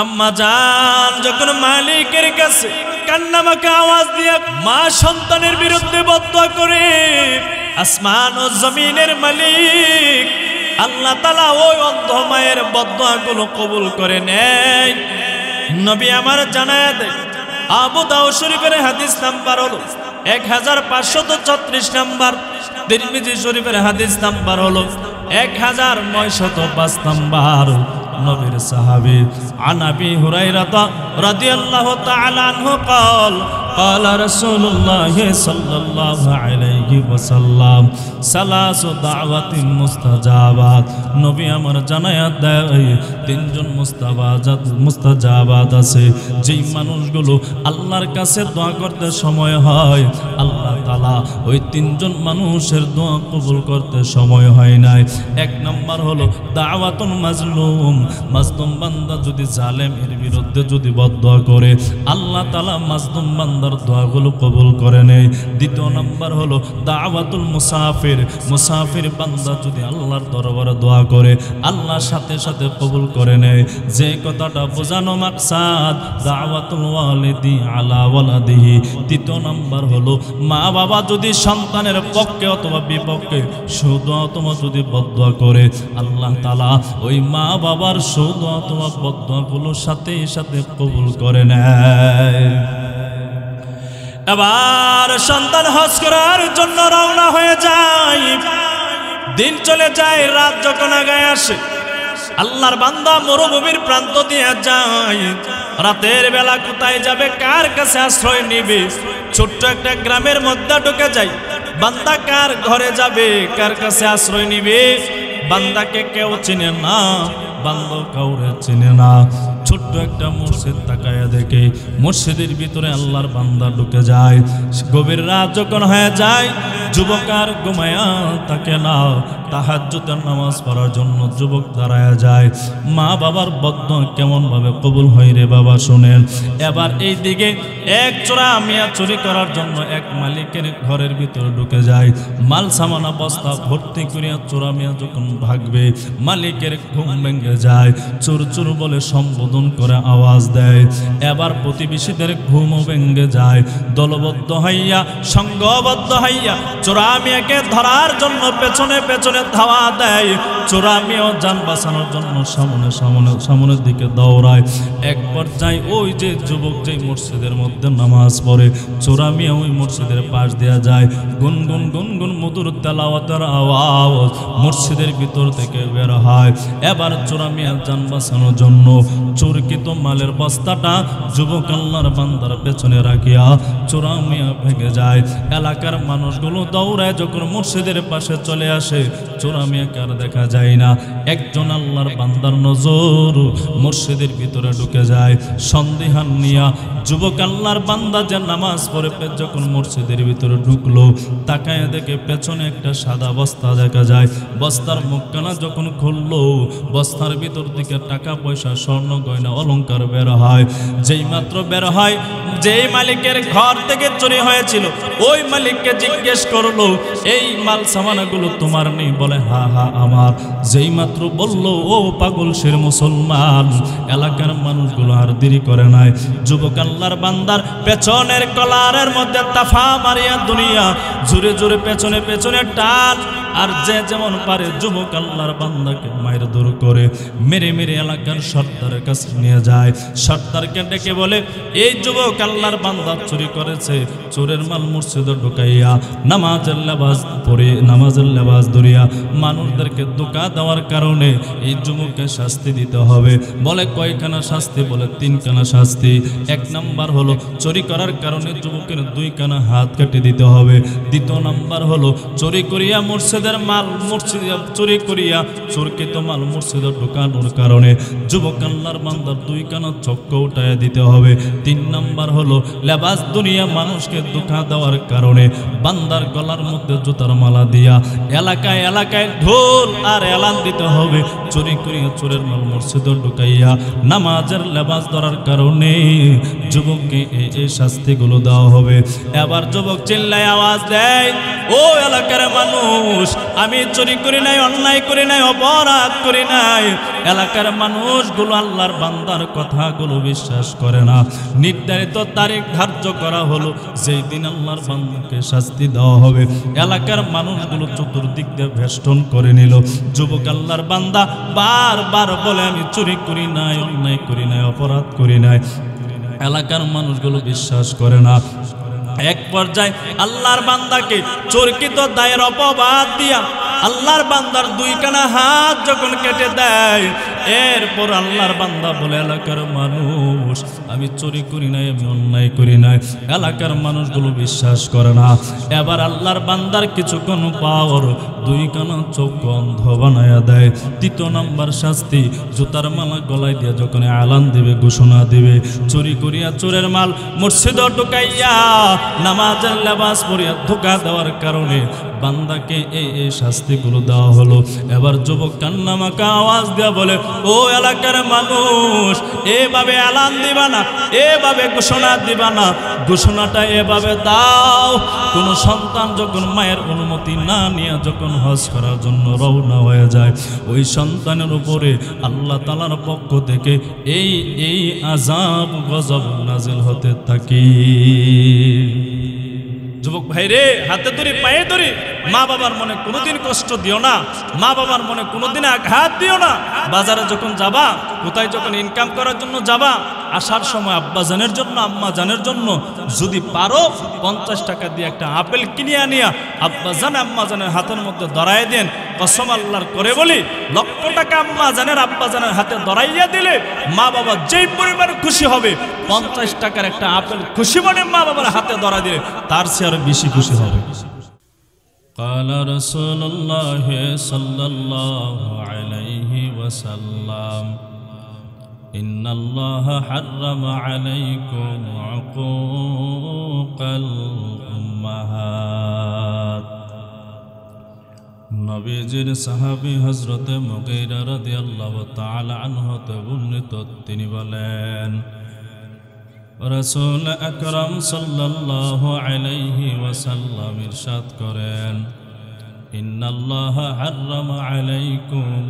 আম্মা জান যখন মালিকের কাছে কান্নামাকা আওয়াজ দিয়ে মা সন্তানের বিরুদ্ধে বদদুয়া করে, আসমান ও জমিনের মালিক আল্লাহ তাআলা ওই অন্ধ মায়ের বদদুয়াগুলো কবুল করে নেয়। নবী আমার জানায়া দেয়, আবু দাউদ শরীফের হাদিস নাম্বার হলো 1536 নাম্বার, তিরমিজি শরীফের হাদিস নাম্বার হলো 1905 নাম্বার। নবীর সাহাবী আন আবি হুরায়রা রাদিয়াল্লাহু তাআলা আনহু قال قال رسول الله صلى الله عليه وسلم ثلاث دعوات مستجابات। নবী আমার জানায়া দেয় তিনজন মুস্তাজাবাত আছে, যেই মানুষগুলো আল্লাহর কাছে দোয়া করতে সময় হয় আল্লাহ তাআলা ওই তিনজন মানুষের দোয়া কবুল করতে সময় হয় নাই। এক নম্বর হলো দাওয়াতুল মাজলুম, মাজলুম বান্দা যদি জালেমের বিরুদ্ধে যদি বদদুয়া করে আল্লাহ তাআলা মাজলুম বান্দার দোয়াগুলো কবুল করে নেয়। দ্বিতীয় নম্বর হলো দাওয়াতুল মুসাফির, মুসাফির বান্দা যদি আল্লাহর দরবারে দোয়া করে আল্লাহ সাথে সাথে কবুল করে নেয়। যে কথাটা বোঝানো মাকসাদ দাওয়াতুল ওয়ালিদি আলা ওয়ালাদিহি। তৃতীয় নম্বর হলো মা বাবা যদি সন্তানের পক্ষে অথবা বিপক্ষে সুদোয়া অথবা যদি বদদুয়া করে আল্লাহ তাআলা ওই মা বাবার সুদোয়া অথবা বদদুয়াগুলো সাথে সাথে কবুল করে নেয়। এবার সন্তান হজ করার জন্য রওনা হয়ে যায়, দিন চলে যায়, রাত যখন আগায় আসে আল্লাহর বান্দা মরুভূমির প্রান্ত দিয়ে যায়। রাতের বেলা কোথায় যাবে, কার কাছে আশ্রয় নিবে? ছোট্ট একটা গ্রামের মধ্যে ঢুকে যায়। বান্দা কার ঘরে যাবে, কার কাছে আশ্রয় নিবে? বান্দাকে কেউ চিনে না, বান্দা কাউরে চিনে না। ছোট্ট একটা মসজিদ তাকায়া দেখে মসজিদের ভিতরে আল্লাহর বান্দা ঢুকে যায়। গভীর রাত যখন হয়ে যায় যুবক আর ঘুমায়া থাকে না, তাহাজ্জুদের নামাজ পড়ার জন্য যুবক দাঁড়ায়া যায়। মা বাবার বদদুয়া কেমন ভাবে কবুল হয় রে বাবা শুনেন। এবার এই দিকে এক চোরা মিয়া চুরি করার জন্য এক মালিকের ঘরের ভিতরে ঢুকে যায়। মাল সামানা বস্তা ভর্তি করিয়া চোরা মিয়া যখন ভাগবে মালিকের ঘুম ভেঙে যায়। চোর চোর বলে সম্বোধন করে আওয়াজ দেয়। এবার প্রতিবেশীদের ঘুমও ভেঙে যায়। দলবদ্ধ হইয়া সংঘবদ্ধ হইয়া চোরা মিয়াকে ধরার জন্য পেছনে পেছনে ধাওয়া দেয়। চোরা মিয়াও যান বাঁচানোর জন্য সামনের দিকে দৌড়ায়। এক পর্যায়ে ওই যে যুবক যে মসজিদের মধ্যে নামাজ পড়ে চোরা মিয়া ওই মসজিদের পাশ দেয়া যায়। গুনগুন গুনগুন মধুর তেলাওয়াতের আওয়াজ মসজিদের ভিতর থেকে বের হয়। এবার চোরা মিয়া যান বাঁচানোর জন্য চোরকৃত মালের বস্তাটা যুবক আল্লাহর বান্দার পেছনে রাখিয়া চোরা মিয়া ভেঙে যায়। এলাকার মানুষগুলো দৌড়ায় যখন মসজিদের পাশে চলে আসে চোরা মিয়াকে আর দেখা যায় না। একজন আল্লাহর বান্দার নজর মসজিদের ভিতরে ঢুকে যায়। সন্দেহান নিয়া যুবক আল্লাহর বান্দা যে নামাজ পড়ে যখন মসজিদের ভিতরে ঢুকলো তাকায় দেখে পেছনে একটা সাদা বস্তা দেখা যায়। বস্তার মুখখানা যখন খুললো বস্তার ভিতর থেকে টাকা পয়সা স্বর্ণ গয়না অলংকার বের হয়। যেই মাত্র বের হয় যেই মালিকের ঘর থেকে চুরি হয়েছিল ওই মালিককে জিজ্ঞেস করলো এই মাল সামানাগুলো তোমার নেই? বলে হা হা আমার। যেই মাত্র বললো ও পাগল শের মুসলমান, এলাকার মানুষগুলো আর দেরি করে নাই। যুবক আল্লাহর বান্দার পেছনের কলারের মধ্যে তাফা মারিয়া দুনিয়া জোরে জোরে পেছনে পেছনে টান। আর যে যেমন পারে যুবক আল্লাহর বান্দাকে মায়ের দূর করে মেরে মেরে এলাকার সর্দারের কাছে নিয়ে যায়। সর্দারকে ডেকে বলে এই যুবক আল্লাহর বান্দা চুরি করেছে, চোরের মাল মসজিদে ঢুকাইয়া নামাজের লেবাস পরে নামাজের লেবাস ধরিয়া মানুষদেরকে ধোঁকা দেওয়ার কারণে এই যুবককে শাস্তি দিতে হবে। বলে কয়খানা শাস্তি? বলে 3খানা শাস্তি। 1 নাম্বার হলো চুরি করার কারণে যুবকের 2 কানা হাত কেটে দিতে হবে। 2 নাম্বার হলো চুরি করিয়া মসজিদের মাল মসজিদে চুরি করিয়া চোরকৃত মাল মসজিদে ঢোকানোর কারণে যুবক আল্লাহর বান্দার 2 কানা চক্র উঠাইয়া দিতে হবে। 3 নাম্বার হলো লেবাস দুনিয়া মানুষকে ধোঁকা দেওয়ার কারণে বান্দার গলার মধ্যে জুতার মালা দিয়া এলাকায় এলাকায় ঢোল আর এলান দিতে হবে। চুরি করিয়া চোরের মাল মসজিদে ঢুকাইয়া নামাজের লেবাস ধরার কারণে যুবককে এই শাস্তিগুলো দেওয়া হবে। এবার যুবক চিল্লায় আওয়াজ দেয় ও এলাকার মানুষ আমি চুরি করি নাই, অন্যায় করি নাই, অপরাধ করি নাই। এলাকার মানুষগুলো আল্লাহর বান্দার কথাগুলো বিশ্বাস করে না। নির্ধারিত তারিখ ধার্য করা হলো যেই দিন আল্লাহর বান্দাকে শাস্তি দেওয়া হবে। এলাকার মানুষগুলো চতুর্দিক দিয়ে বেষ্টন করে নিল। যুবক আল্লাহর বান্দা বারবার বলে আমি চুরি করি নাই, অন্যায় করি নাই, অপরাধ করি নাই। এলাকার মানুষগুলো বিশ্বাস করে না। এক পর্যায়ে আল্লাহর বান্দাকে চরকিত দায়ের অপবাদ দিয়া আল্লাহর বান্দার দুইখানা হাত যখন কেটে দেয়, এরপর আল্লাহর বান্দা বলে এলাকার মানুষ আমি চুরি করি নাই, আমি অন্যায় করি নাই। এলাকার মানুষগুলো বিশ্বাস করে না। এবার আল্লাহর বান্দার কিছুক্ষণ পর দুইখানা চোখ অন্ধ বানায়া দেয়। তৃতীয় নাম্বার শাস্তি, জুতার মালা গলায় দিয়ে যখন আলান দিবে, ঘোষণা দিবে চুরি করিয়া চোরের মাল মসজিদে ঢুকাইয়া নামাজের লেবাস পরিয়া ধোকা দেওয়ার কারণে বান্দাকে এই শাস্তিগুলো দেওয়া হলো। এবার যুবক কান্নামাকা আওয়াজ দিয়া বলে, ও এলাকার মানুষ, এভাবে আলান দিবা না, এভাবে ঘোষণা দিবা না। ঘোষণাটা এভাবে দাও, কোন সন্তান যখন মায়ের অনুমতি না নিয়ে যখন হজ করার জন্য রওনা হয়ে যায়, ওই সন্তানের উপরে আল্লাহ তাআলার পক্ষ থেকে এই আযাব গজব নাজিল হতে থাকে। যুবক ভাই রে, হাতে ধরি, পায়ে ধরি, মা বাবার মনে কোনোদিন কষ্ট দিও না, মা বাবার মনে কোনোদিন আঘাত দিও না। বাজারে যখন যাবা, কোথায় যখন ইনকাম করার জন্য যাবা, আসার সময় আব্বা জানের জন্য, আম্মা জানের জন্য যদি পারো 50 টাকা দিয়ে একটা আপেল কিনে আনিয়া আব্বা জান আম্মা জানের হাতের মধ্যে ধরাই দেন। কসম আল্লাহর করে বলি, লক্ষ টাকা আম্মা জানের আব্বা জানের হাতে ধরাইয়া দিলে মা বাবা যেই পরিমাণ খুশি হবে, 50 টাকার একটা আপেল খুশি মনে মা বাবার হাতে ধরা দিলে তার চেয়ে আরো বেশি খুশি হবে। قال رسول الله صلى الله عليه وسلم إن الله حرم عليكم عقوق الأمهات। নবীজির সাহাবী হযরত মুগীরা রাদিয়াল্লাহু তাআলা আনহু হতে বর্ণিত, তিনি বলেন রাসূল আকরাম সাল্লাল্লাহু আলাইহি ওয়াসাল্লাম ইরশাদ করেন, ইন্নাল্লাহা হাররামা আলাইকুম,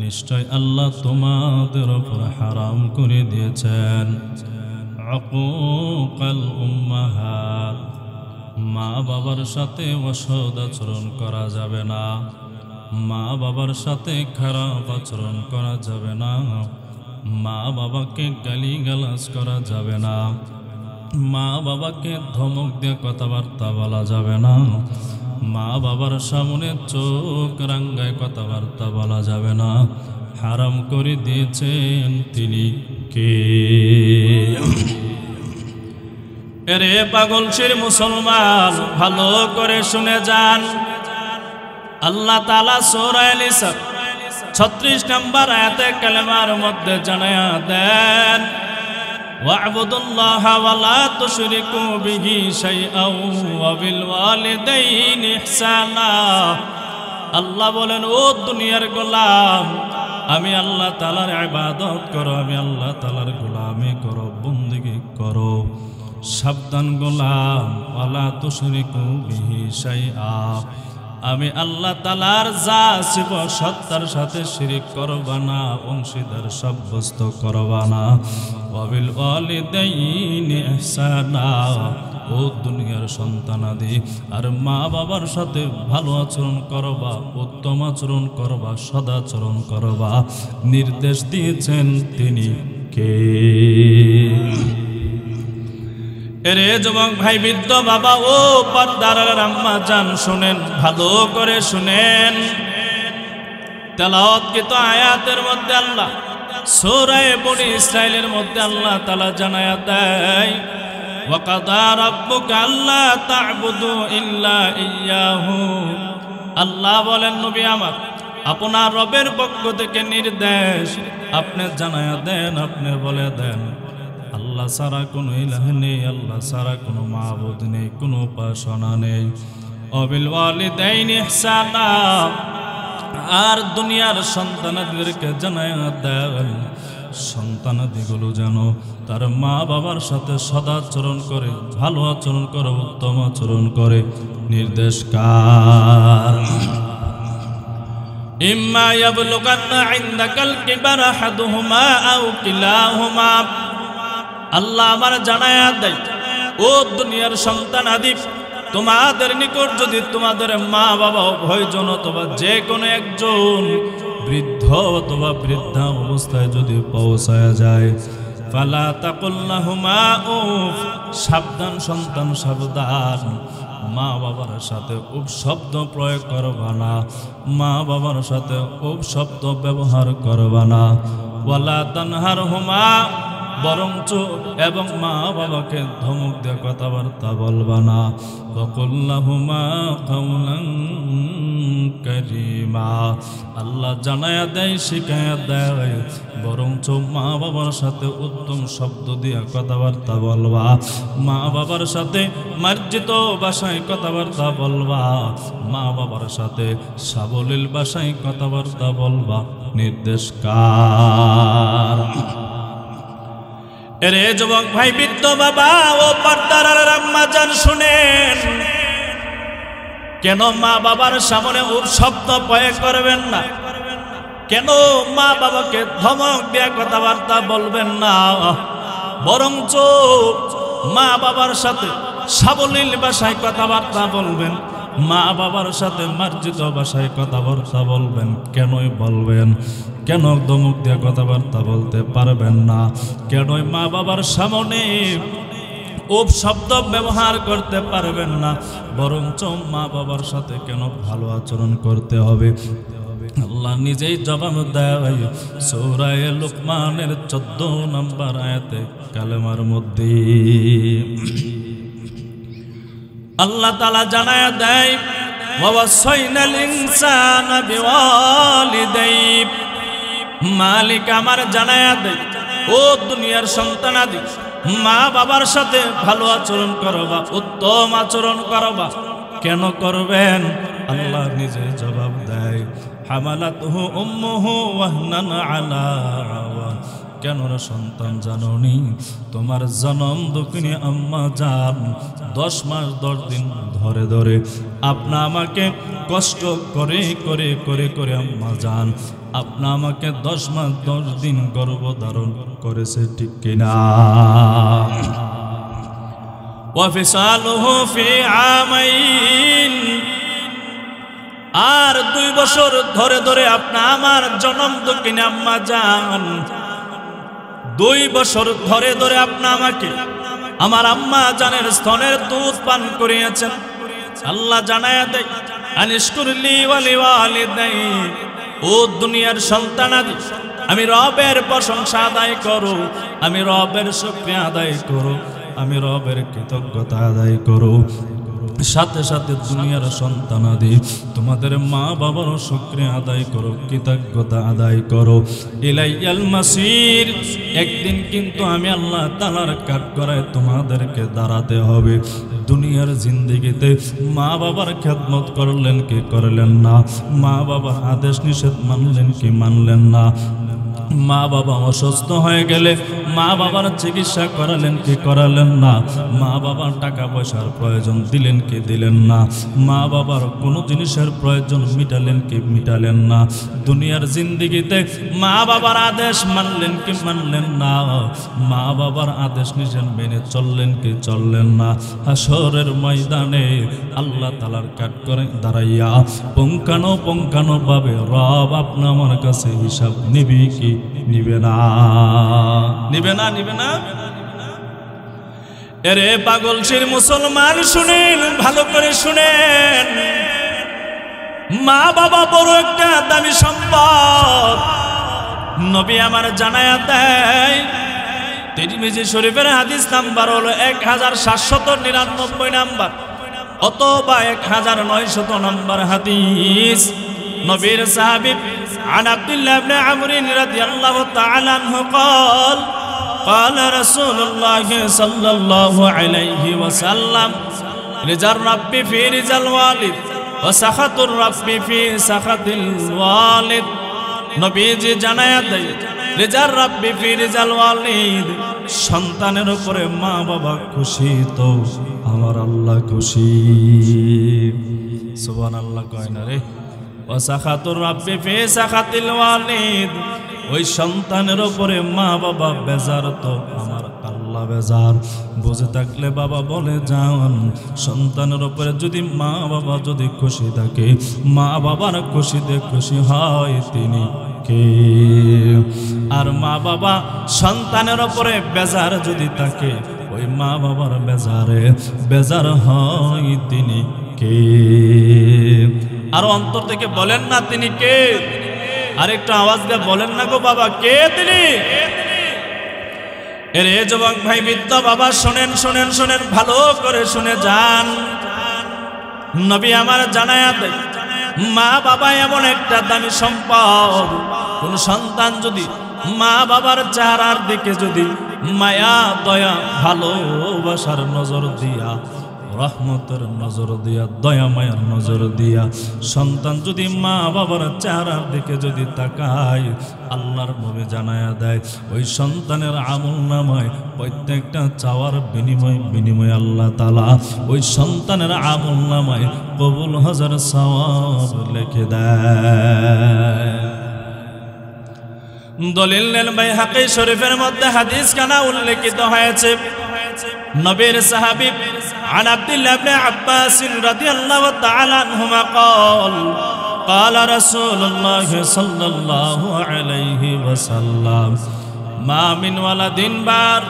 নিশ্চয় আল্লাহ তোমাদের উপর হারাম করে দিয়েছেন উকুকাল উম্মাহাত, মা বাবার সাথে অসৎ আচরণ করা যাবে না, মা বাবার সাথে খারাপ আচরণ করা যাবে না, মা বাবাকে গালিগালাজ করা যাবে না, মা বাবাকে ধমক দিয়ে কথাবার্তা বলা যাবে না, মা বাবার সামনে চোখ রাঙ্গায় কথাবার্তা বলা যাবে না। হারাম করে দিয়েছেন তিনি কে? এরে পাগলশির মুসলমান, ভালো করে শুনে যান। আল্লাহ তাআলা সূরা নিসা 36 নম্বর আয়াতে কালেমার মধ্যে জানায়া দেন, ওয়া'বুদুল্লাহা ওয়া লা তুশরিকু বিহি শাইআন ওয়া বিল ওয়ালিদাইনি ইহসানা। আল্লাহ বলেন, ও দুনিয়ার গোলাম, আমি আল্লাহ তাআলার ইবাদত করো, আমি আল্লাহ তাআলার গোলামি করো, বন্দেগী করো। সাবধান গোলাম, ওয়া লা তুশরিকু বিহি শাইআ, আমি আল্লাহ তাআলার যা সত্তার সাথে শিরিক করবা না, অংশীদার সাব্যস্ত করবা না। ওয়া বিল ওয়ালিদাইনি ইহসানা, ও দুনিয়ার সন্তানাদি আর মা বাবার সাথে ভালো আচরণ করবা, উত্তম আচরণ করবা, সদাচরণ করবা। নির্দেশ দিয়েছেন তিনি কে? এরে যুবক ভাই, বৃদ্ধ বাবা ও পর্দার আম্মা জান, শুনেন, ভালো করে শুনেন। তেলাওয়াতকৃত আয়াতের মধ্যে আল্লাহ সূরা বনী ইসরাঈলের মধ্যে আল্লাহ তাআলা জানায়া দেয়, ওয়া কাদা রাব্বুকা আল্লা তা'বুদু ইল্লা ইয়্যাহু। আল্লাহ বলেন, নবী আমার, আপনার রবের পক্ষ থেকে নির্দেশ আপনি জানায়া দেন, আপনি বলে দেন, আল্লাহ ছাড়া কোনো ইলাহ নেই, আল্লাহ ছাড়া কোনো মাবুদ নেই, কোনো উপাসনা নেই। ওয়াবিল ওয়ালিদাইনি ইহসানা, আর দুনিয়ার সন্তানদেরকে জানায়া দেন সন্তানাদিগুলো যেন তার মা বাবার সাথে সদাচরণ করে, ভালো আচরণ করে, উত্তম আচরণ করে। নির্দেশ কার? ইম্মা ইয়াবলুগান্না ইনদাকাল কিবারা আহাদুহুমা আও কিলাহুমা। আল্লাহ আমার জানায়া দেয়, ও দুনিয়ার সন্তানাদি, তোমাদের নিকট যদি তোমাদের মা বাবা উভয়জন অথবা যে কোনো একজন বৃদ্ধ অথবা বৃদ্ধা অবস্থায় যদি পৌঁছায়া যায়, ফালা তাকুল লাহুমা উফ, সাবধান সন্তান সাবধান, মা বাবার সাথে উপশব্দ প্রয়োগ করবা না, মা বাবার সাথে উপশব্দ ব্যবহার করবা না। ওয়ালা তানহারহুমা, বরঞ্চ এবং মা বাবাকে ধমক দিয়ে কথাবার্তা বলবা না। ওয়াকুল লাহুমা কাওলান কারীমা। আল্লাহ জানায়া দেয়, শিখায়া দেয়, বরঞ্চ মা বাবার সাথে উত্তম শব্দ দিয়ে কথাবার্তা বলবা, মা বাবার সাথে মার্জিত ভাষায় কথাবার্তা বলবা, মা বাবার সাথে সাবলীল ভাষায় কথাবার্তা বলবা। নির্দেশ কার? এরে যুবক ভাই, বৃদ্ধ বাবা ও পর্দার আম্মা জান, শুনেন, কেন মা বাবার সামনে শব্দ প্রয়োগ করবেন না? কেন মা বাবাকে ধমক দিয়ে কথাবার্তা বলবেন না? বরঞ্চ মা বাবার সাথে সাবলীল ভাষায় কথাবার্তা বলবেন, মা বাবার সাথে মার্জিত ভাষায় কথাবার্তা বলবেন। কেনই বলবেন? কেন ধমক দিয়ে কথাবার্তা বলতে পারবেন না? কেনই মা বাবার সামনে শব্দ ব্যবহার করতে পারবেন না? বরঞ্চ মা বাবার সাথে কেন ভালো আচরণ করতে হবে? আল্লাহ নিজেই জবাব দেয় সূরা লুকমানের 14 নম্বর আয়াতে কালেমার মধ্যে। আল্লাহ তাআলা জানায়া দেয়, ওয়াসাইনাল ইনসানা বিওয়ালিদাইহি। মালিক আমার জানায়া দেয়, ও দুনিয়ার সন্তানাদি, মা বাবার সাথে ভালো আচরণ করবা, উত্তম আচরণ করবা। কেন করবেন? আল্লাহ নিজে জবাব দেয়, হামালাতুহু উম্মুহু ওয়াহনান আলা ওয়াহন। কেন রে সন্তান জাননি, তোমার জনম দুঃখিনী আম্মা জান 10 মাস 10 দিন ধরে ধরে আপনা আমাকে কষ্ট করে করে করে করে আম্মা জান আপনা আমাকে 10 মাস 10 দিন গর্ভধারণ করেছে, ঠিক কিনা? ওয়াফিসালুহু ফি আমাইন। আর 2 বছর ধরে ধরে আপনা আমার জনম দুঃখিনী আম্মা জান 2 বছর ধরে ধরে আপনা আমাকে আমার আম্মা জানের স্তনের দুধ পান করিয়েছেন। আল্লাহ জানায়া দেয়, আনিশকুরলি ওয়ালি ওয়ালিদাই। ও দুনিয়ার সন্তানাদি, আমি রবের প্রশংসা আদায় করো, আমি রবের শুকরিয়া আদায় করো, আমি রবের কৃতজ্ঞতা আদায় করো। সাথে সাথে দুনিয়ার সন্তানাদি, তোমাদের মা বাবার শুকরিয়া আদায় করো, কৃতজ্ঞতা আদায় করো। ইলাইয়াল মাসির। একদিন কিন্তু আমি আল্লাহ তাআলার কাঠগড়ায় তোমাদেরকে দাঁড়াতে হবে। দুনিয়ার জিন্দেগিতে মা বাবার খেদমত করলেন কি করলেন না? মা বাবার আদেশ নিষেধ মানলেন কি মানলেন না? মা বাবা অসুস্থ হয়ে গেলে মা বাবার চিকিৎসা করালেন কি করালেন না? মা বাবার টাকা পয়সার প্রয়োজন দিলেন কি দিলেন না? মা বাবার কোনো জিনিসের প্রয়োজন মিটালেন কি মিটালেন না? দুনিয়ার জিন্দেগিতে মা বাবার আদেশ মানলেন কি মানলেন না? মা বাবার আদেশ নিষেধ মেনে চললেন কি চললেন না? হাসরের ময়দানে আল্লাহ তাআলার কাঠগড়ায় দাঁড়াইয়া পুঙ্খানো ভাবে রব আপনি আমার কাছে হিসাব নিবি কি নিবে না? নিবে না, নিবে না। এরে পাগলশির মুসলমান, শুনেন, ভালো করে শুনেন, মা বাবা বড় একটা দামি সম্পদ। নবী আমার জানায়া দেয়, তিরমিজি শরীফের হাদিস নাম্বার হলো 1799 নাম্বার অথবা 1900 নম্বর হাদিস। নবীর সাহাবী عن عبد الله بن عمرو رضي الله تعالى عنه قال قال رسول الله صلى الله عليه وسلم رضا الرب في رضا الوالد وسخط الرب في سخط الوالد। নবীজি জানায়া দেয়, রিজাল রাব্বি ফি রিজাল ওয়ালিদ, সন্তানের উপরে মা বাবা খুশি তো আমার আল্লাহ খুশি। সুবহানাল্লাহ কয় না রে। ওয়া সাখাতুর রাব্বি ফি সাখাতিল ওয়ালিদ, ওই সন্তানের উপরে মা বাবা বেজার তো আমার আল্লাহ বেজার। বুঝে থাকলে বাবা বলে যান, সন্তানের উপরে যদি মা বাবা যদি খুশি থাকে, মা বাবার খুশিতে খুশি হয় তিনি কে? আর মা বাবা সন্তানের উপরে বেজার যদি থাকে, ওই মা বাবার বেজারে বেজার হয় তিনি কে? আর অন্তর থেকে বলেন না তিনি কে? আর একটু আওয়াজ দিয়ে বলেন না গো বাবা কে তিনি? এরে যুবক ভাই, বৃদ্ধ বাবা, শোনেন শোনেন শোনেন, ভালো করে শুনে যান। নবী আমার জানায়া দেয়, মা বাবা এমন একটা দামি সম্পদ। কোন সন্তান যদি মা বাবার চেহারার দিকে যদি মায়া দয়া ভালোবাসার নজর দিয়া, রহমতের নজর দিয়া, দয়া মায়ার নজর দিয়া সন্তান যদি মা বাবার চেহারার দিকে যদি তাকায়, আল্লাহর নবী জানায়া দেয়, ওই সন্তানের আমল নামায় প্রত্যেকটা চাওয়ার বিনিময়ে আল্লাহ তাআলা ওই সন্তানের আমল নামায় কবুল হাজার সওয়াব লিখে দেয়। দলিল নেন বাইহাকী শরীফের মধ্যে হাদিস কানা উল্লেখিত হয়েছে। নবীর সাহাবী عن عبد الله بن عباس رضي الله تعالى عنهما قال رسول الله صلى الله عليه وسلم ما من ولد بار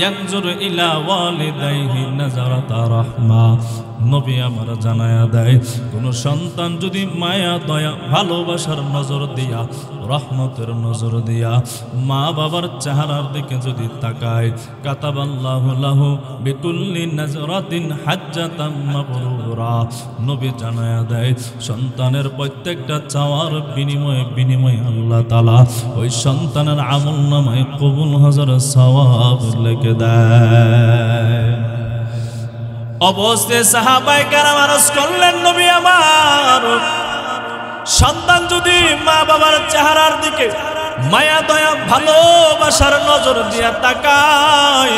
ينظر إلى والديه نظرة رحمة। নবী আমার জানায়া দেয়, কোন সন্তান যদি মায়া দয়া ভালোবাসার নজর দিয়া, রহমতের নজর দিয়া মা বাবার চেহারার দিকে যদি তাকায়, কাতাবাল্লাহু লাহু বিকুল্লি নাজরাতিন হাজ্জাতাম মাবরুরা। নবী জানায়া দেয়, সন্তানের প্রত্যেকটা চাওয়ার বিনিময়ে আল্লাহ তাআলা ওই সন্তানের আমলনামায় কবুল হাজার সওয়াব লিখে দেয়। অবশ্যই সাহাবায়ে কেরাম আরজ করলেন, নবী আমার, সন্তান যদি মা বাবার চেহারার দিকে মায়া দয়া ভালোবাসার নজর দিয়া তাকায়,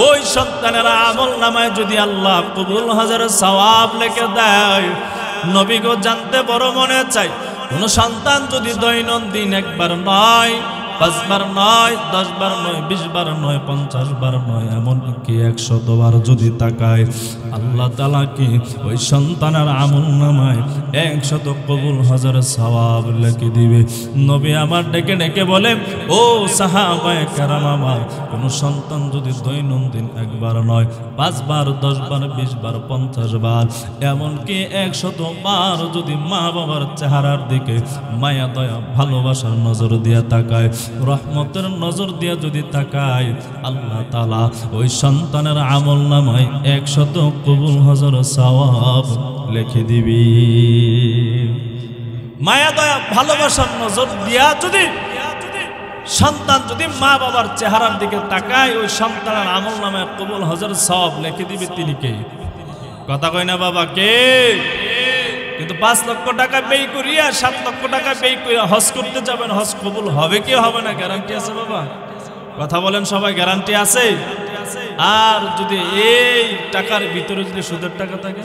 ওই সন্তানের আমল নামায় যদি আল্লাহ কবুল হাজার সওয়াব লিখে দেয়। নবী গো, জানতে বড় মনে চাই, কোন সন্তান যদি দৈনন্দিন একবার নয়, 5 বার নয়, 10 বার নয়, 20 বার নয়, 50 বার নয়, এমনকি 100 বার যদি তাকায়, আল্লাহ তাআলা কি ওই সন্তানের আমল নামায় 100 কবুল হাজার সওয়াব লিখে দিবে। নবী আমার ডেকে ডেকে বলে, ও সাহাবায়ে কেরাম আমার, কোন সন্তান যদি দৈনন্দিন একবার নয়, 5 বার, 10 বার, 20 বার, 50 বার, এমনকি 100 বার যদি মা বাবার চেহারার দিকে মায়া দয়া ভালোবাসার নজর দিয়া তাকায়, রহমতের নজর দিয়া যদি তাকায়, আল্লাহ তাআলা ওই সন্তানের আমল নামায় 100 কবুল হাজার সওয়াব লিখে দিবি। মায়া দয়া ভালোবাসার নজর দিয়া যদি সন্তান যদি মা বাবার চেহারার দিকে তাকায়, ওই সন্তানের আমল নামায় কবুল হাজার সওয়াব লিখে দিবে। তিনি কে? কথা কয় না বাবা কে? কিন্তু 5 লক্ষ টাকা ব্যয় করিয়া, 7 লক্ষ টাকা ব্যয় করিয়া হজ করতে যাবেন, হজ কবুল হবে কি হবে না গ্যারান্টি আছে বাবা? কথা বলেন সবাই, গ্যারান্টি আছে? আর যদি এই টাকার ভিতরে যদি সুদের টাকা থাকে,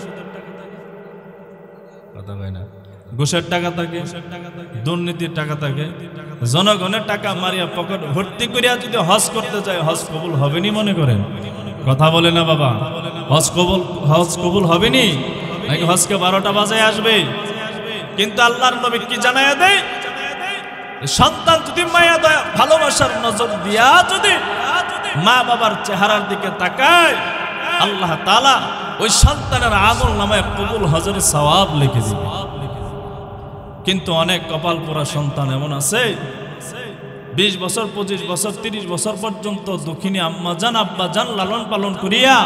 কথা কয় না, ঘুষের টাকা থাকে, দুর্নীতির টাকা থাকে, জনগণের টাকা মারিয়া পকেট ভর্তি করিয়া যদি হজ করতে যায়, হজ কবুল হবেনি মনে করেন? কথা বলে না বাবা, হজ কবুল হবেনি নাকি হজকে 12টা বাজায় আসবে? কিন্তু আল্লাহর নবী কি জানায়া দেয়, সন্তান যদি মায়া দয়া ভালোবাসার নজর দিয়া যদি মা বাবার চেহারার দিকে তাকায়, আল্লাহ তাআলা ওই সন্তানের আমল নামায় কবুল হাজার সওয়াব লিখে দিবে। কিন্তু অনেক কপাল পোড়া সন্তান এমন আছে, 20 বছর, 25 বছর, 30 বছর পর্যন্ত দুঃখিনী আম্মা জান আব্বা জান লালন পালন করিয়া,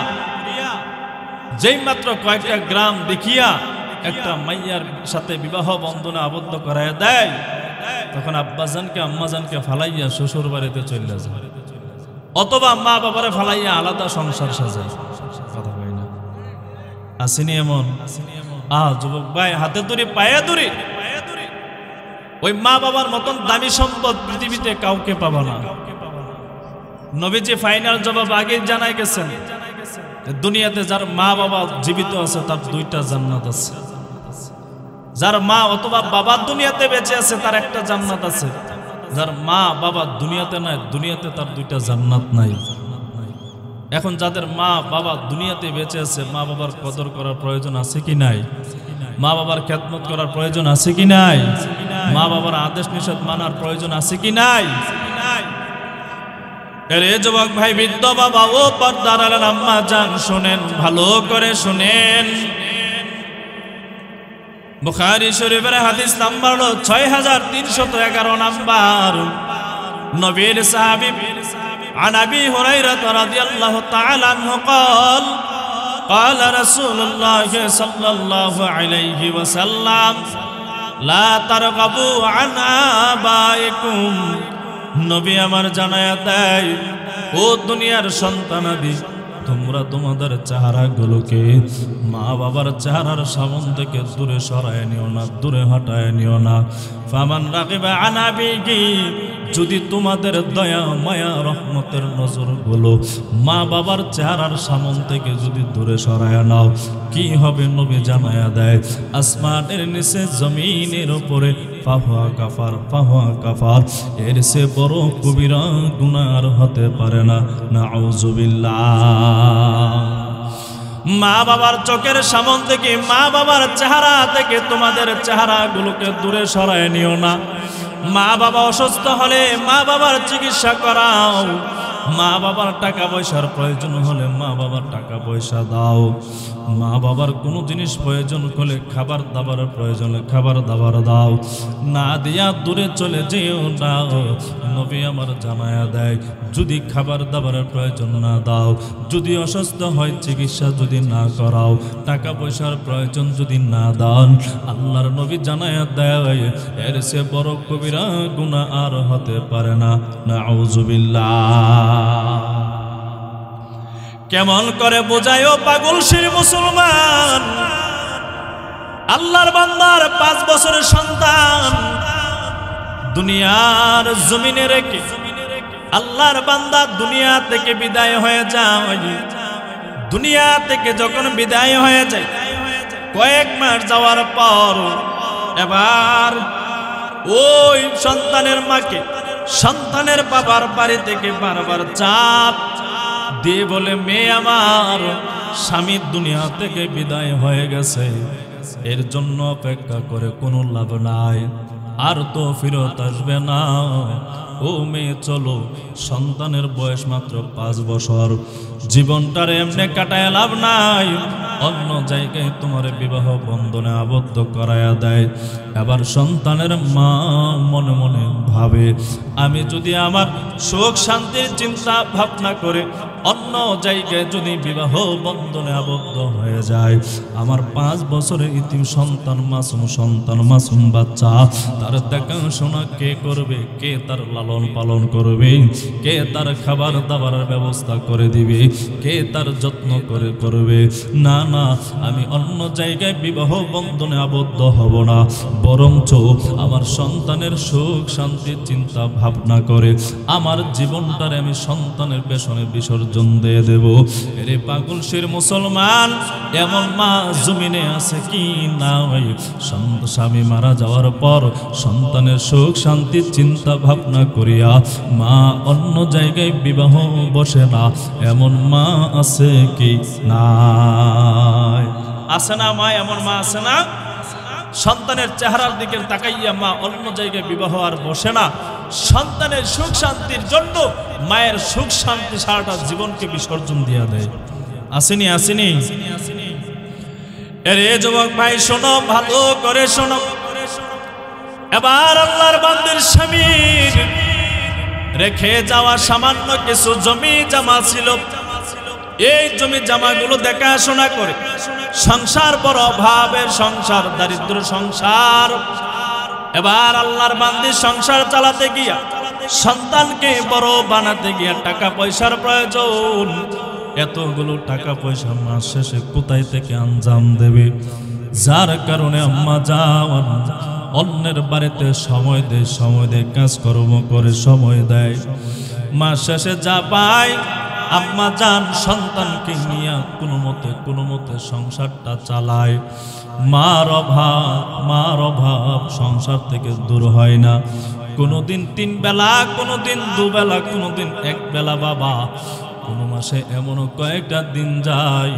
যেই মাত্র কয়েকটা গ্রাম দেখিয়া একটা মাইয়ার সাথে বিবাহ বন্ধনে আবদ্ধ করায় দেয়, তখন আব্বাজানকে আম্মাজানকে ফালাইয়া শ্বশুর বাড়িতে চলে যায়, অথবা মা বাবারে ফালাইয়া আলাদা সংসার সাজায়। কথা কই না? আসেনি এমন? যুবক ভাই, হাতে ধরি পায়ে ধরি ওই মা বাবার মতন দামি সম্পদ পৃথিবীতে কাউকে পাবা না। নবীজি ফাইনাল জবাব আগে জানাই গেছেন, দুনিয়াতে যার মা বাবা জীবিত আছে তার দুইটা জান্নাত আছে। যার মা অথবা বাবা দুনিয়াতে বেঁচে আছে তার একটা জান্নাত আছে। যার মা বাবা দুনিয়াতে নাই, দুনিয়াতে তার দুইটা জান্নাত নাই। এখন যাদের মা বাবা দুনিয়াতে বেঁচে আছে, মা বাবার কদর করার প্রয়োজন আছে কি নাই? মা বাবার খেদমত করার প্রয়োজন আছে কি নাই? মা বাবার আদেশ নিষেধ মানার প্রয়োজন আছে কি নাই? এরে যুবক ভাই, বৃদ্ধ বাবা ও পর্দার আড়ালের আম্মা জান, শুনেন, ভালো করে শুনেন। বুখারী শরীফের হাদিস নাম্বার হলো 6311 নাম্বার। নবীর সাহাবী عن أبي هريرة رضي الله تعالى عنه قال قال رسول الله صلى الله عليه وسلم لا ترغبوا عن آبائكم। নবী আমার জানায়া দেয়, ও দুনিয়ার সন্তানাদি, তোমরা তোমাদের চেহারাগুলোকে মা বাবার চেহারার সামন থেকে দূরে সরায় নিও না, দূরে হটায় নিও না। ফামান রাগিবা আন আবিহি, যদি তোমাদের দয়া মায়া রহমতের নজরগুলো মা বাবার চেহারার সামন থেকে যদি দূরে সরায় নাও, কি হবে নবী জানায়া দেয়, আসমানের নিচে জমিনের উপরে ফাহুয়া কাফার, ফাহুয়া কাফার, এর সে বড় কবিরা গুনাহ আর হতে পারে না। নাউযুবিল্লাহ। মা বাবার চোখের সামন থেকে, মা বাবার চেহারা থেকে তোমাদের চেহারাগুলোকে দূরে সরায় নিও না। মা বাবা অসুস্থ হলে মা বাবার চিকিৎসা করাও। মা বাবার টাকা পয়সার প্রয়োজন হলে মা বাবার টাকা পয়সা দাও। মা বাবার কোনো জিনিস প্রয়োজন হলে, খাবার দাবারের প্রয়োজন হলে খাবার দাবার দাও। না দিয়া দূরে চলে যেও না। নবী আমার জানায়া দেয়, যদি খাবার দাবারের প্রয়োজন না দাও, যদি অসুস্থ হয় চিকিৎসা যদি না করাও, টাকা পয়সার প্রয়োজন যদি না দাও, আল্লাহর নবী জানায়া দেয়, এর সে বড় কবিরা গুনাহ আর হতে পারে না। নাউযুবিল্লাহ। কেমন করে বোঝায় ও পাগল শির মুসলমান, আল্লাহর বান্দার 5 বছরের সন্তান দুনিয়ার জমিনে রেখে আল্লাহর বান্দা দুনিয়া থেকে বিদায় হয়ে যায়। দুনিয়া থেকে যখন বিদায় হয়ে যায়, কয়েক মাস যাওয়ার পর এবার ওই সন্তানের মাকে সন্তানের বাবার বাড়ি থেকে বারবার চাপ দিয়ে বলে, মেয়ে আমার স্বামী দুনিয়া থেকে বিদায় হয়ে গেছে, এর জন্য অপেক্ষা করে কোনো লাভ নাই, আর তো ফিরত আসবে না। ও মেয়ে চলো, সন্তানের বয়স মাত্র 5 বছর, জীবনটার এমনি কাটায় লাভ নাই, অন্য জায়গায় তোমার বিবাহ বন্ধনে আবদ্ধ করায়া দেয়। এবার সন্তানের মা মনে মনে ভাবে, আমি যদি আমার সুখ শান্তির চিন্তা ভাবনা করে অন্য জায়গায় যদি বিবাহ বন্ধনে আবদ্ধ হয়ে যায়, আমার 5 বছরের ইতিম সন্তান, মাসুম বাচ্চা, তার দেখাশোনা কে করবে? কে তার লালন পালন করবে? কে তার খাবার দাবারের ব্যবস্থা করে দিবে? কে তার যত্ন করবে? না না, আমি অন্য জায়গায় বিবাহ বন্ধনে আবদ্ধ হব না, বরঞ্চ আমার সন্তানের সুখ শান্তির চিন্তা ভাবনা করে আমার জীবনটারে আমি সন্তানের পেছনে বিসর্জন দিয়ে দেব। এরে পাগল শির মুসলমান, এমন মা জমিনে আছে কি না? স্বামী মারা যাওয়ার পর সন্তানের সুখ শান্তির চিন্তা ভাবনা করিয়া মা অন্য জায়গায় বিবাহ বসে না, এমন মা আছে কি না? আছে না মা? এমন মা আছে না? সন্তানের চেহারার দিকে তাকাইয়া মা অন্য জায়গায় বিবাহ আর বসে না, সন্তানের সুখ শান্তির জন্য মায়ের সুখ শান্তি সারাটা জীবনকে বিসর্জন দিয়া দেয়। আসেনি? আসেনি? এরে যুবক ভাই শোনো, ভালো করে শোনো। এবার আল্লাহর বান্দার স্বামীর রেখে যাওয়া সামান্য কিছু জমি জমা ছিল, এই জমি জামাগুলো দেখাশোনা করে সংসার বড় অভাবের সংসার, দারিদ্র সংসার। এবার আল্লাহর বান্দি সংসার চালাতে গিয়া, সন্তানকে বড় বানাতে গিয়া টাকা পয়সার প্রয়োজন। এতগুলো টাকা পয়সা মাস শেষে কোথায় থেকে আঞ্জাম দেবে? যার কারণে আম্মা জান অন্যের বাড়িতে সময় দেয় কাজকর্ম করে সময় দেয়। মাস শেষে যা পায় আম্মা জান সন্তানকে নিয়ে কোনো মতে সংসারটা চালায়। মার অভাব সংসার থেকে দূর হয় না। কোনোদিন 3 বেলা, কোনোদিন 2 বেলা, কোনোদিন 1 বেলা বাবা। কোনো মাসে এমনও কয়েকটা দিন যায়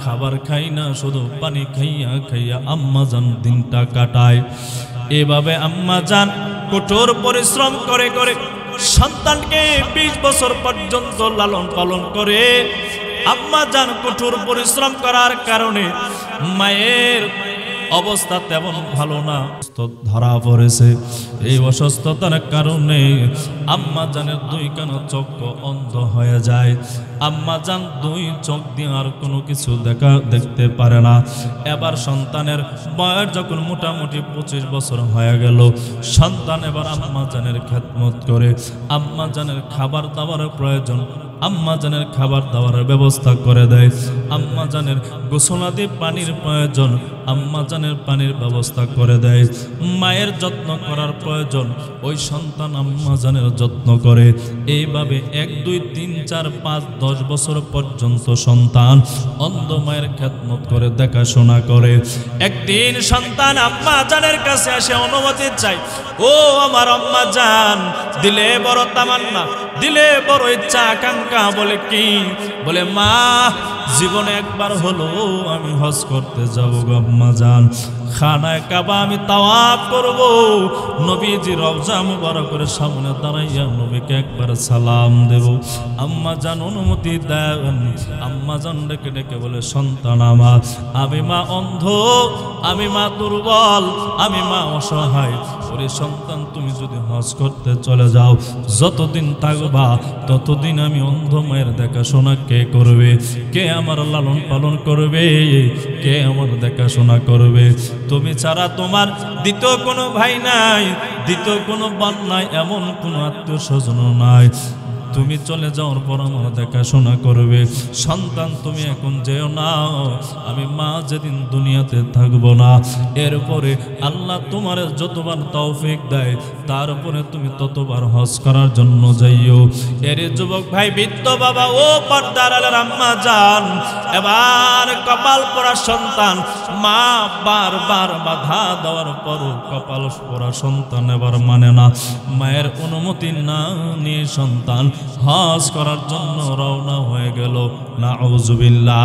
খাবার খাই না, শুধু পানি খাইয়া আম্মা জান দিনটা কাটায়। এভাবে আম্মা জান কঠোর পরিশ্রম করে সন্তানকে 20 বছর পর্যন্ত লালন পালন করে। আম্মা জান কঠোর পরিশ্রম করার কারণে মায়ের অবস্থা তেমন ভালো না, ধরা পড়েছে। এই অসুস্থতার কারণে আম্মা জানের 2 কানা চোখ অন্ধ হয়ে যায়। আম্মা জান 2 চোখ দিয়ে আর কোনো কিছু দেখতে পারে না। এবার সন্তানের বয়স যখন মোটামুটি 25 বছর হয়ে গেল, সন্তান এবার আম্মা জানের খেদমত করে। আম্মা জানের খাবার দাবারের প্রয়োজন, আম্মা জানের খাবার দাবারের ব্যবস্থা করে দেয়। আম্মা জানের গোসলাদি পানির প্রয়োজন, আম্মা জানের পানির ব্যবস্থা করে দেয়। মায়ের যত্ন করার প্রয়োজন, ওই সন্তান আম্মা জানের যত্ন করে। এইভাবে 1 2 3 4 5 10 বছর পর্যন্ত সন্তান অন্ধ মায়ের খেদমত করে, দেখাশোনা করে। একদিন সন্তান আম্মা জানের কাছে আসে অনুমতি চাই, ও আমার আম্মা জান, দিলে বড় তামান্না, দিলে বড় ইচ্ছা আকাঙ্ক্ষা। বলে কি? বলে মা, জীবনে একবার হলো আমি হজ করতে যাব গো আম্মা জান। খানায় কাবা আমি তাওয়াফ করব, নবীজি রওজা মুবারকের সামনে দাঁড়াইয়া নবীকে একবার সালাম দেব। আম্মা জান অনুমতি দেন। আম্মা জান ডেকে বলে, সন্তান আমার, আমি মা অন্ধ, আমি মা দুর্বল, আমি মা অসহায়। ওরে সন্তান, তুমি যদি হজ করতে চলে যাও, যতদিন থাকবা ততদিন আমি অন্ধ মায়ের দেখাশোনা কে করবে? কে আমার লালন পালন করবে? কে আমার দেখাশোনা করবে? তুমি ছাড়া তোমার দ্বিতীয় কোনো ভাই নাই, দ্বিতীয় কোনো বোন নাই, এমন কোনো আত্মীয় স্বজন নাই। তুমি চলে যাওয়ার পর আমার দেখাশোনা করবে। সন্তান, তুমি এখন যেও না, আমি মা যেদিন দুনিয়াতে থাকবো না, এরপরে আল্লাহ তোমার যতবার তৌফিক দেয় তারপরে তুমি ততবার হজ করার জন্য যাইও। এর যুবক ভাই, বৃদ্ধ বাবা, ও পর্দার আলের আম্মা জান, এবার কপাল পরা সন্তান, মা বারবার বাধা দেওয়ার পরও কপাল পরা সন্তান এবার মানে না। মায়ের অনুমতি না নিয়ে সন্তান হজ করার জন্য রওনা হয়ে গেল। নাউজুবিল্লাহ।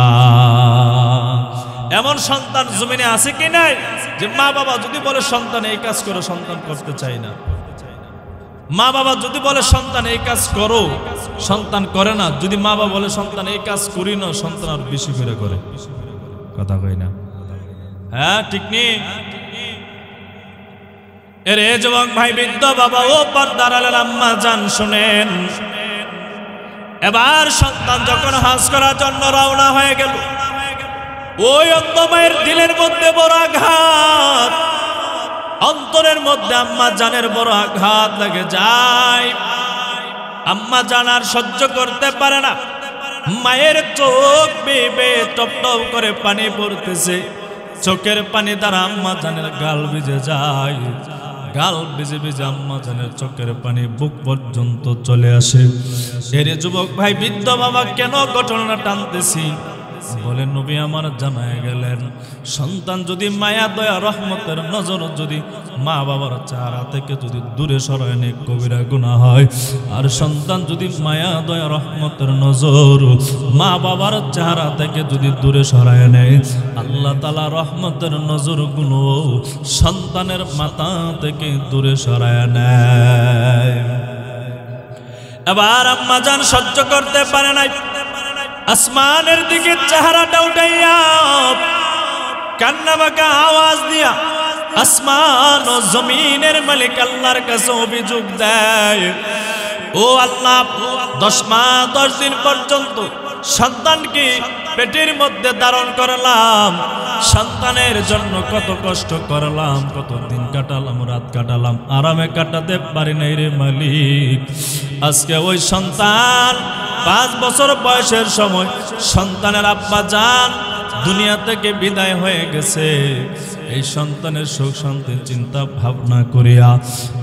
এমন সন্তান জমিনে আছে কি নাই যে মা বাবা যদি বলে সন্তান এই কাজ করো, সন্তান করতে চাই না। মা বাবা যদি বলে সন্তান এই কাজ করো, সন্তান করে না। যদি মা বাবা বলে সন্তান এই কাজ করি না, সন্তান আর বেশি করে করে। কথা কই না? হ্যাঁ, ঠিক নেই? এরে যুবক ভাই, বৃদ্ধ বাবা, ও পর্দার আলের আম্মা জান, শুনেন। এবার সন্তান যখন হজ করার জন্য রওনা হয়ে গেল, ওই অন্ধ মায়ের দিলের মধ্যে বড় আঘাত, অন্তরের মধ্যে আম্মা জানের বড় আঘাত লেগে যায়। আম্মা জান আর সহ্য করতে পারে না। মায়ের চোখ বেয়ে টপ টপ করে পানি পড়তেছে। চোখের পানি দ্বারা আম্মা জানের গাল ভিজে যায়। গাল ভিজে ভিজে আম্মা জানের চোখের পানি বুক পর্যন্ত চলে আসে। এর যুবক ভাই, বৃদ্ধ বাবা, কেন ঘটনা টানতেছি? বলে নবী আমার জানায় গেলেন, সন্তান যদি মায়া দয়া রহমতের নজর যদি মা বাবার চেহারা থেকে যদি দূরে সরায় নেই, কবিরা গুনাহ হয়। আর সন্তান যদি মায়া দয়া রহমতের নজর মা বাবার চেহারা থেকে যদি দূরে সরায় নেয়, আল্লাহ তাআলা রহমতের নজর গুলো সন্তানের মাথা থেকে দূরে সরায় নেয়। এবার আম্মা জান সহ্য করতে পারে নাই। আসমানের দিকে চেহারাটা উঠাইয়া কান্না বাঁকা আওয়াজ দিয়া আসমান ও জমিনের মালিক আল্লাহর কাছে অভিযোগ দেয়, ও আল্লাহ, 10 মাস 10 দিন পর্যন্ত সন্তানকে পেটের মধ্যে ধারণ করলাম, সন্তানের জন্য কত কষ্ট করলাম, কত দিন কাটালাম, রাত কাটালাম, আরামে কাটাতে পারি নাই রে মালিক। আজকে ওই সন্তান 5 বছর বয়সের সময় সন্তানের আব্বা জান দুনিয়া থেকে বিদায় হয়ে গেছে, এই সন্তানের সুখ শান্তির চিন্তা ভাবনা করিয়া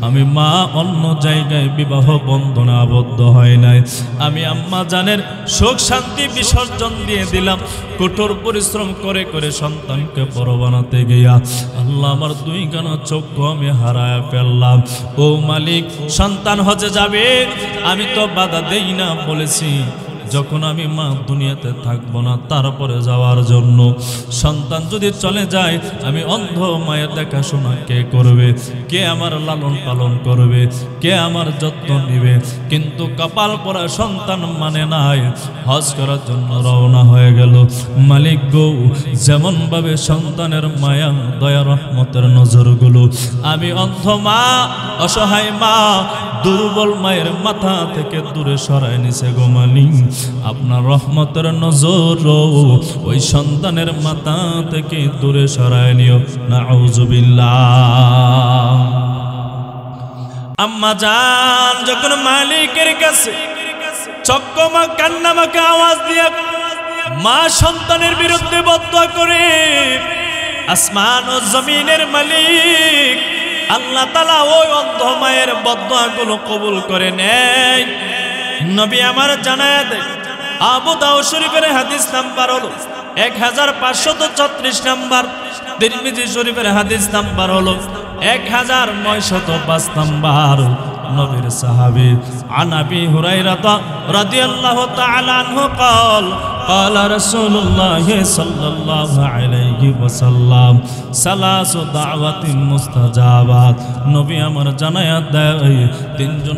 আমি মা অন্য জায়গায় বিবাহ বন্ধনে আবদ্ধ হয় নাই, আমি আম্মা জানের সুখ শান্তি বিসর্জন দিয়ে দিলাম। কঠোর পরিশ্রম করে করে সন্তানকে বড় বানাতে গিয়া আল্লাহ আমার দুই কানা চক্ষু আমি হারায় ফেললাম। ও মালিক, সন্তান হজে যাবে, আমি তো বাধা দেই না বলেছি, যখন আমি মা দুনিয়াতে থাকবো না তারপরে যাওয়ার জন্য। সন্তান যদি চলে যায়, আমি অন্ধ মায়ের দেখাশোনা কে করবে, কে আমার লালন পালন করবে, কে আমার যত্ন নেবে? কিন্তু কপাল পরা সন্তান মানে নাই, হজ করার জন্য রওনা হয়ে গেল। মালিক গো, যেমন ভাবে সন্তানের মায়া দয়া রহমতের নজরগুলো আমি অন্ধ মা, অসহায় মা, দুর্বল মায়ের মাথা থেকে দূরে সরায় নিছে গো মালিক, আপনার রহমতের নজর ওই সন্তানের মাথা থেকে দূরে সরায় নিও। নাউজুবিল্লাহ। আম্মা জান যখন মালিকের কাছে চক্কমা কান্নামাকে আওয়াজ দিয়া মা সন্তানের বিরুদ্ধে বদদুয়া করে, আসমান ও জমিনের মালিক আল্লাহ তাআলা ওই অন্ধ মায়ের বদদুয়াগুলো কবুল করে নেয়। নবী আমার জানায়া দেয়, আবু দাউদ শরীফের হাদিস নাম্বার হলো 1536 নাম্বার, তিরমিজি শরীফের হাদিস নাম্বার হলো 1905 নাম্বার। নবীর সাহাবী আন আবি হুরায়রা রাদিয়াল্লাহু তাআলা আনহু قال قال رسول الله صلى الله عليه وسلم ثلاث دعوات مستجابات। নবী আমার জানায়া দেয় তিনজন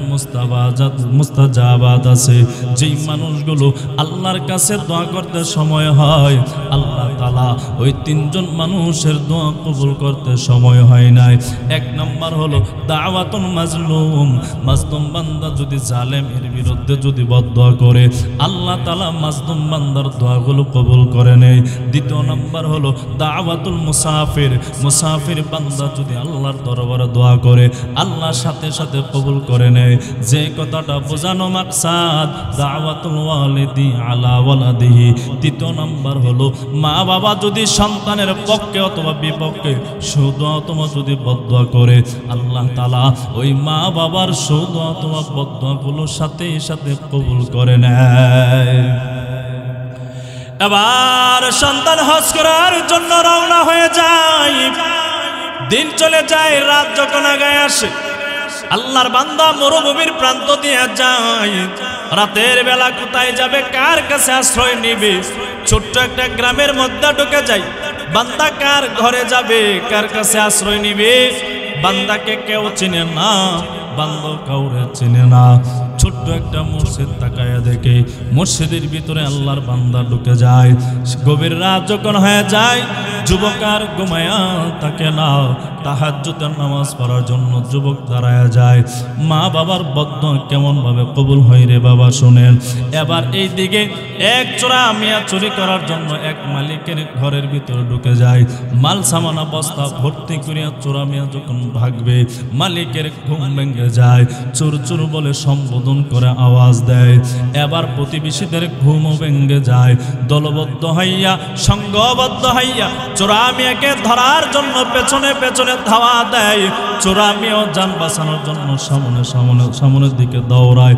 মুস্তাজাবাত আছে, যেই মানুষগুলো আল্লাহর কাছে দোয়া করতে সময় হয় আল্লাহ তাআলা ওই তিনজন মানুষের দোয়া কবুল করতে সময় হয় নাই। এক নম্বর হলো দাওয়াতুল মাজলুম, মাজলুম বান্দা যদি জালেমের বিরুদ্ধে যদি বদদুয়া করে আল্লাহ তাআলা মাজলুম বান্দার দোয়াগুলো কবুল করে নেয়। দ্বিতীয় নম্বর হলো দাওয়াতুল মুসাফির, মুসাফির বান্দা যদি আল্লাহর দরবারে দোয়া করে আল্লাহ সাথে সাথে কবুল করে নেয়। যে কথাটা বোঝানো মাকসাদ দাওয়াতুল ওয়ালিদি আলা ওয়ালাদিহি। তৃতীয় নম্বর হলো মা বাবা যদি সন্তানের পক্ষে অথবা বিপক্ষে সুদোয়া অথবা যদি বদদুয়া করে আল্লাহ তাআলা ওই মা বাবার সুদোয়া অথবা বদদুয়াগুলো সাথে সাথে কবুল করে নেয়। এবার সন্তান হজ করার জন্য রওনা হয়ে যায়, দিন চলে যায়, রাত যখন আগায় আসে আল্লাহর বান্দা মরুভূমির প্রান্ত দিয়ে যায়। রাতের বেলা কোথায় যাবে, কার কাছে আশ্রয় নিবে? ছোট্ট একটা গ্রামের মধ্যে ঢুকে যায়। বান্দা কার ঘরে যাবে, কার কাছে আশ্রয় নিবে? বান্দাকে কেউ চিনে না, বান্দা কাউরে চিনে না। ছোট্ট একটা মসজিদ তাকায়া দেখে মসজিদের ভিতরে আল্লাহর বান্দা ঢুকে যায়। গভীর রাত যখন হয়ে যায়, যুবক আর ঘুমায়া থাকে না, তাহাজ্জুদের নামাজ পড়ার জন্য যুবক দাঁড়ায়া যায়। মা বাবার বদদুয়া কেমন ভাবে কবুল হয় রে বাবা শুনেন। এবার এই দিকে এক চোরা মিয়া চুরি করার জন্য এক মালিকের ঘরের ভিতরে ঢুকে যায়। মাল সামানা বস্তা ভর্তি করিয়া চোরা মিয়া যখন ভাগবে মালিকের ঘুম ভেঙে যায়। চোর চোর বলে সম্বোধন করে আওয়াজ দেয়। এবার প্রতিবেশীদের ঘুমও ভেঙে যায়। দলবদ্ধ হইয়া সংঘবদ্ধ হইয়া চোরা মিয়াকে ধরার জন্য পেছনে পেছনে ধাওয়া দেয়। চোরা মিয়াও জান বাঁচানোর জন্য সামনের দিকে দৌড়ায়।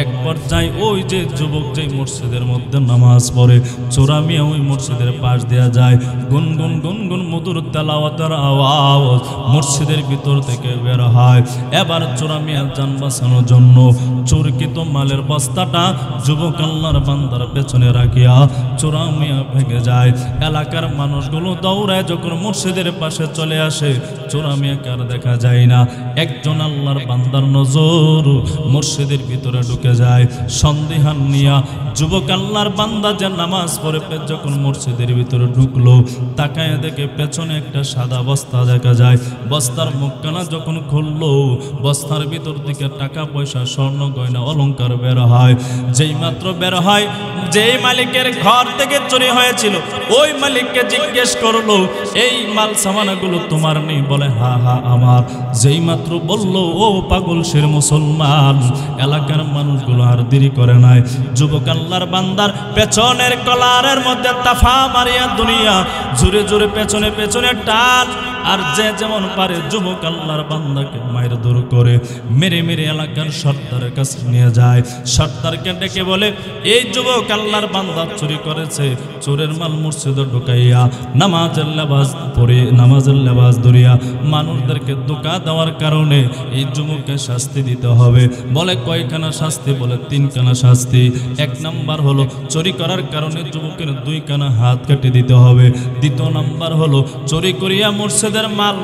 এক পর্যায়ে ওই যে যুবক যে মসজিদের মধ্যে নামাজ পড়ে, চোরা মিয়া ওই মসজিদের পাশ দেয়া যায়। গুনগুন গুনগুন মধুর তেলাওয়াতের আওয়াজ মসজিদের ভিতর থেকে বের হয়। এবার চোরা মিয়া জান বাঁচানোর জন্য চোরকৃত মালের বস্তাটা যুবক আল্লাহর বান্দার পেছনে রাখিয়া চোরা মিয়া ভেঙে যায়। এলাকার মানুষগুলো দৌড়ায়, যখন মসজিদের পাশে চলে আসে চোরা মিয়াকে আর দেখা যায় না। একজন আল্লাহর বান্দার নজর মসজিদের ভিতরে ঢুকে যায়। সন্দেহান নিয়া যুবক আল্লাহর বান্দা যে নামাজ পড়ে যখন মসজিদের ভিতরে ঢুকলো, তাকায় দেখে পেছনে একটা সাদা বস্তা দেখা যায়। বস্তার মুখখানা যখন খুললো, বস্তার ভিতর থেকে টাকা পয়সা স্বর্ণ গয়না অলংকার বের হয়। যেই মাত্র বের হয়, যেই মালিকের ঘর থেকে চুরি হয়েছিল ওই মালিককে জিজ্ঞেস করলো, এই মাল সামানাগুলো তোমার নেই? বলে হা হা আমার। যেই মাত্র বললো ও পাগল শের মুসলমান, এলাকার মানুষগুলো আর দেরি করে নাই। যুবক আল্লাহর বান্দার পেছনের কলারের মধ্যে তাফা মারিয়া দুনিয়া জোরে জোরে পেছনে পেছনে টান। আর যে যেমন পারে যুবক আল্লাহর বান্দাকে মায়ের দূর করে মেরে মেরে এলাকার সর্দারের কাছে নিয়ে যায়। সর্দারকে ডেকে বলে, এই যুবক আল্লাহর বান্দা চুরি করেছে, চোরের মাল মসজিদে ঢুকাইয়া নামাজের লেবাস পরে নামাজের লেবাস ধরিয়া মানুষদেরকে ধোঁকা দেওয়ার কারণে এই যুবককে শাস্তি দিতে হবে। বলে কয়খানা শাস্তি? বলে 3খানা শাস্তি। 1 নাম্বার হলো চুরি করার কারণে যুবকের 2খানা হাত কেটে দিতে হবে। 2 নাম্বার হলো চুরি করিয়া মসজিদের মাল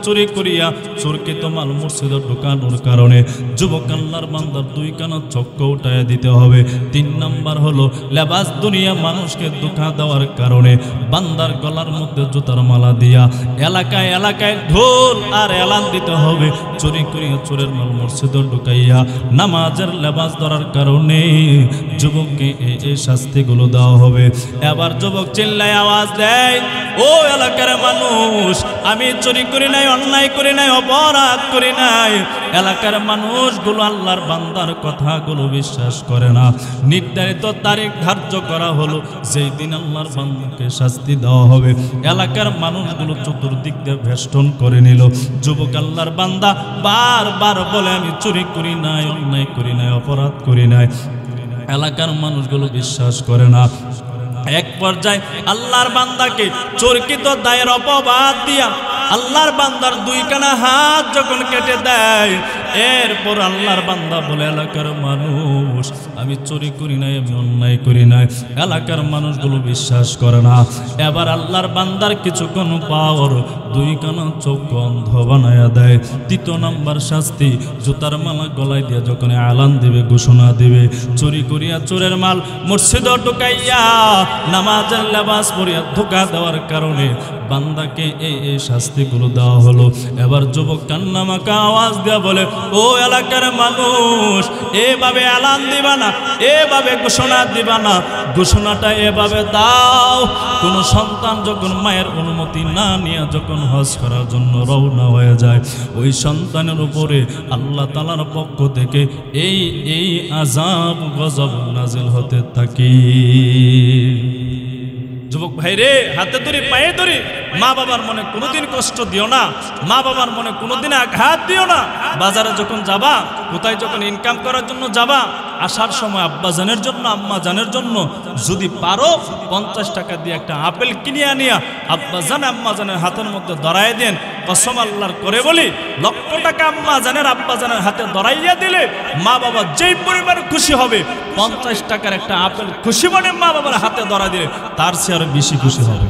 চুরি করিয়া চোরকৃত মাল মসজিদে ঢোকানোর কারণে যুবক আল্লাহর বান্দার 2খানা চক্র উঠায় দিতে হবে। 3 নাম্বার হলো লেবাস দুনিয়া মানুষকে ধোঁকা দেওয়ার কারণে বান্দার গলার মধ্যে জুতার মালা দিয়া এলাকায় এলাকায় ঢোল আর এলান দিতে হবে। চুরি করিয়া চোরের মাল মসজিদে ঢুকাইয়া নামাজের লেবাস ধরার কারণে যুবককে এই শাস্তিগুলো দেওয়া হবে। এবার যুবক চিল্লায় আওয়াজ দেয়, ও এলাকার মানুষ, আমি চুরি করি নাই, অন্যায় করি নাই, অপরাধ করি নাই। এলাকার মানুষগুলো আল্লাহর বান্দার কথাগুলো বিশ্বাস করে না। নির্ধারিত তারিখ ধার্য করা হলো যেই দিন আল্লাহর বান্দাকে শাস্তি দেওয়া হবে। এলাকার মানুষগুলো চতুর্দিক দিয়ে বেষ্টন করে নিল। যুবক আল্লাহর বান্দা বারবার বলে, আমি চুরি করি নাই, অন্যায় করি নাই, অপরাধ করি নাই। এলাকার মানুষগুলো বিশ্বাস করে না। এক পর্যায়ে আল্লাহর বান্দাকে চোরকৃত দায়ের অপবাদ দিয়া আল্লাহর বান্দার 2খানা হাত যখন কেটে দেয়, এরপর আল্লাহর বান্দা বলে, এলাকার মানুষ, আমি চুরি করি নাই, আমি অন্যায় করি নাই। এলাকার মানুষগুলো বিশ্বাস করে না। এবার আল্লাহর বান্দার কিছুক্ষণ পাওয়ার 2খানা চোখ অন্ধ বানায়া দেয়। 3 নাম্বার শাস্তি, জুতার মালা গলায় দিয়ে যখন আলান দিবে, ঘোষণা দিবে, চুরি করিয়া চোরের মাল মসজিদে ঢুকাইয়া নামাজের লেবাস পরিয়া ধোঁকা দেওয়ার কারণে বান্দাকে এই শাস্তিগুলো দেওয়া হলো। এবার যুবক কান্নামাকা আওয়াজ দেওয়া বলে, ও এলাকার মানুষ, এভাবে এলান দিবা না, এভাবে ঘোষণা দিবা না। ঘোষণাটা এভাবে দাও, কোন সন্তান যখন মায়ের অনুমতি না নিয়ে যখন হজ করার জন্য রওনা হয়ে যায়, ওই সন্তানের উপরে আল্লাহ তাআলার পক্ষ থেকে এই আযাব গজব নাজিল হতে থাকে। যুবক ভাই রে, হাতে ধরি, পায়ে ধরি, মা বাবার মনে কোনোদিন কষ্ট দিও না, মা বাবার মনে কোনোদিন আঘাত দিও না। বাজারে যখন যাবা, কোথায় যখন ইনকাম করার জন্য যাবা, আসার সময় আব্বা জানের জন্য, আম্মা জানের জন্য যদি পারো 50 টাকা দিয়ে একটা আপেল কিনে আনিয়া আব্বা জান আম্মা জানের হাতের মধ্যে ধরাই দেন। কসম আল্লাহর করে বলি, লক্ষ টাকা আম্মা জানের আব্বা জানের হাতে ধরাইয়া দিলে মা বাবা যেই পরিমাণ খুশি হবে, 50 টাকার একটা আপেল খুশি মনে মা বাবার হাতে ধরা দিলে তার চেয়ে আরো বেশি খুশি হবে।